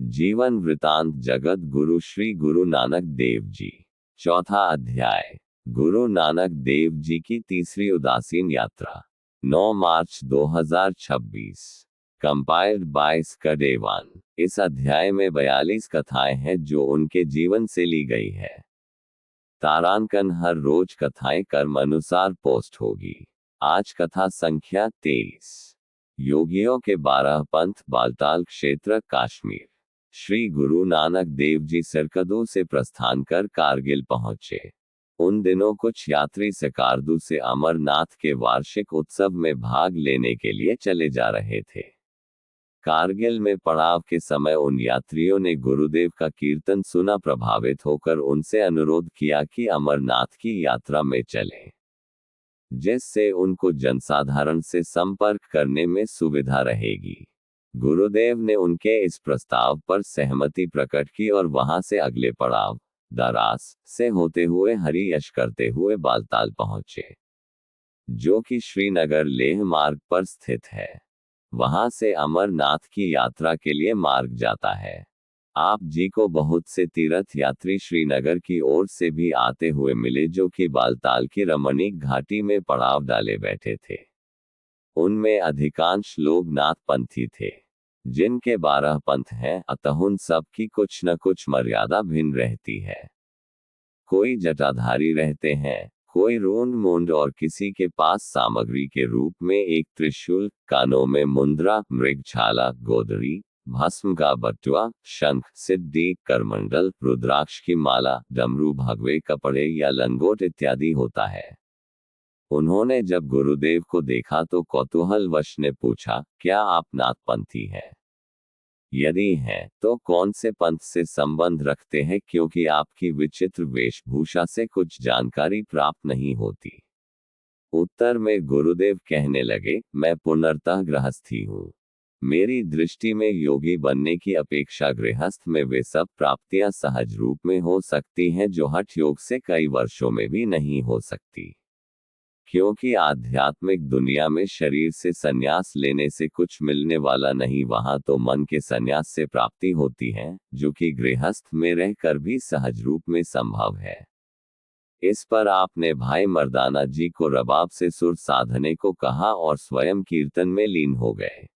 जीवन वृतांत जगत गुरु श्री गुरु नानक देव जी। चौथा अध्याय। गुरु नानक देव जी की तीसरी उदासीन यात्रा। 9 मार्च 2026। Compiled bye स्कडेवान। इस अध्याय में 42 कथाएं हैं जो उनके जीवन से ली गई है। तारांकन हर रोज कथाएं कर्म अनुसार पोस्ट होगी। आज कथा संख्या 23। योगियों के 12 पंथ, बालताल क्षेत्र, कश्मीर। श्री गुरु नानक देव जी सरकदों से प्रस्थान कर कारगिल पहुंचे। उन दिनों कुछ यात्री सकारदू से अमरनाथ के वार्षिक उत्सव में भाग लेने के लिए चले जा रहे थे। कारगिल में पड़ाव के समय उन यात्रियों ने गुरुदेव का कीर्तन सुना। प्रभावित होकर उनसे अनुरोध किया कि अमरनाथ की यात्रा में चलें, जिससे उनको जनसाधारण से संपर्क करने में सुविधा रहेगी। गुरुदेव ने उनके इस प्रस्ताव पर सहमति प्रकट की और वहां से अगले पड़ाव दरास से होते हुए हरियश करते हुए बालताल पहुंचे, जो कि श्रीनगर लेह मार्ग पर स्थित है। वहां से अमरनाथ की यात्रा के लिए मार्ग जाता है। आप जी को बहुत से तीर्थ यात्री श्रीनगर की ओर से भी आते हुए मिले, जो कि बालताल की रमणीक घाटी में पड़ाव डाले बैठे थे। उनमें अधिकांश लोग नाथपंथी थे, जिनके 12 पंथ हैं, अतः उन सब की कुछ न कुछ मर्यादा भिन्न रहती है। कोई जटाधारी रहते हैं, कोई रोंद मोंड, और किसी के पास सामग्री के रूप में एक त्रिशूल, कानों में मुंद्रा, मृगछाला, गोदड़ी, भस्म का बटुआ, शंख, सिद्धि, करमंडल, रुद्राक्ष की माला, डमरू, भगवे कपड़े या लंगोट इत्यादि होता है। उन्होंने जब गुरुदेव को देखा तो कौतूहलवश ने पूछा, क्या आप नाथपंथी हैं? यदि हैं, तो कौन से पंथ से संबंध रखते हैं, क्योंकि आपकी विचित्र वेशभूषा से कुछ जानकारी प्राप्त नहीं होती। उत्तर में गुरुदेव कहने लगे, मैं पूर्णतः गृहस्थी हूँ। मेरी दृष्टि में योगी बनने की अपेक्षा गृहस्थ में वे सब प्राप्तियां सहज रूप में हो सकती हैं जो हठ योग से कई वर्षों में भी नहीं हो सकती। क्योंकि आध्यात्मिक दुनिया में शरीर से संन्यास लेने से कुछ मिलने वाला नहीं, वहां तो मन के संन्यास से प्राप्ति होती है, जो कि गृहस्थ में रहकर भी सहज रूप में संभव है। इस पर आपने भाई मर्दाना जी को रबाब से सुर साधने को कहा और स्वयं कीर्तन में लीन हो गए।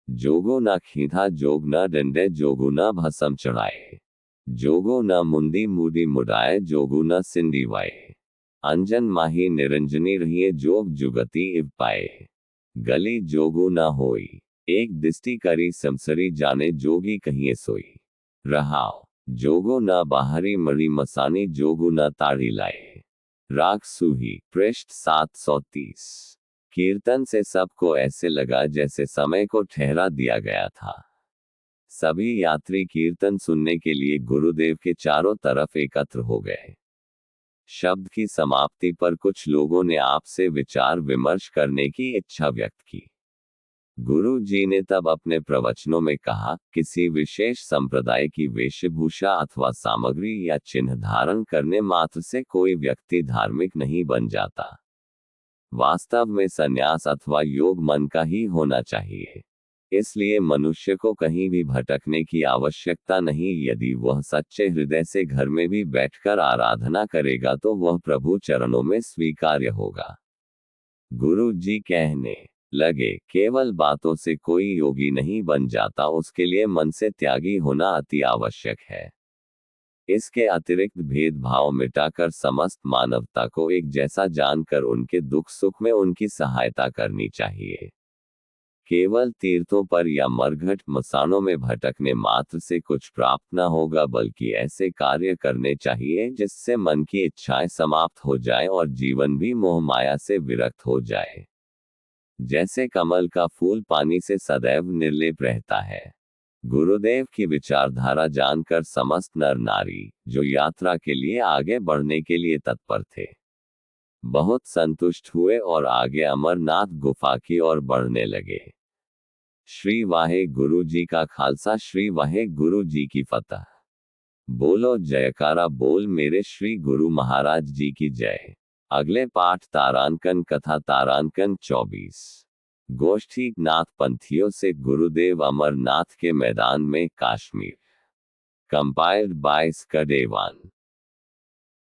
जोगो न खींथा जोग न डंडे, जोगु न भसम चढ़ाए, जोगो न मुंदी मूडी मुडाए, जोगु न सिंडी वाए, अंजन माही निरंजनी रहिए जोग जुगति इव पाए, गली जोगु न होई, एक दिष्टि करी समसरी जाने जोगी कहिए सोई, रहाओ जोगो न बाहरी मरी मसानी, जोगु न ताड़ी लाए। राग सूही, पृष्ठ 730। कीर्तन से सबको ऐसे लगा जैसे समय को ठहरा दिया गया था। सभी यात्री कीर्तन सुनने के लिए गुरुदेव के चारों तरफ एकत्र हो गए। शब्द की समाप्ति पर कुछ लोगों ने आपसे विचार विमर्श करने की इच्छा व्यक्त की। गुरु जी ने तब अपने प्रवचनों में कहा, किसी विशेष संप्रदाय की वेशभूषा अथवा सामग्री या चिन्ह धारण करने मात्र से कोई व्यक्ति धार्मिक नहीं बन जाता। वास्तव में संन्यास अथवा योग मन का ही होना चाहिए। इसलिए मनुष्य को कहीं भी भटकने की आवश्यकता नहीं। यदि वह सच्चे हृदय से घर में भी बैठकर आराधना करेगा तो वह प्रभु चरणों में स्वीकार्य होगा। गुरु जी कहने लगे, केवल बातों से कोई योगी नहीं बन जाता, उसके लिए मन से त्यागी होना अति आवश्यक है। इसके अतिरिक्त भेदभाव मिटाकर समस्त मानवता को एक जैसा जानकर उनके दुख सुख में उनकी सहायता करनी चाहिए। केवल तीर्थों पर या मरघट मसानों में भटकने मात्र से कुछ प्राप्त न होगा, बल्कि ऐसे कार्य करने चाहिए जिससे मन की इच्छाएं समाप्त हो जाएं और जीवन भी मोह माया से विरक्त हो जाए। जैसे कमल का फूल पानी से सदैव निर्लेप रहता है। गुरुदेव की विचारधारा जानकर समस्त नर नारी, जो यात्रा के लिए आगे बढ़ने के लिए तत्पर थे, बहुत संतुष्ट हुए और आगे अमरनाथ गुफा की ओर बढ़ने लगे। श्री वाहे गुरु जी का खालसा, श्री वाहे गुरु जी की फतह। बोलो जयकारा बोल मेरे श्री गुरु महाराज जी की जय। अगले पाठ तारांकन कथा। तारांकन 24। गोष्ठी नाथपंथियों से गुरुदेव अमरनाथ के मैदान में, कश्मीर। Compiled by Skadevan.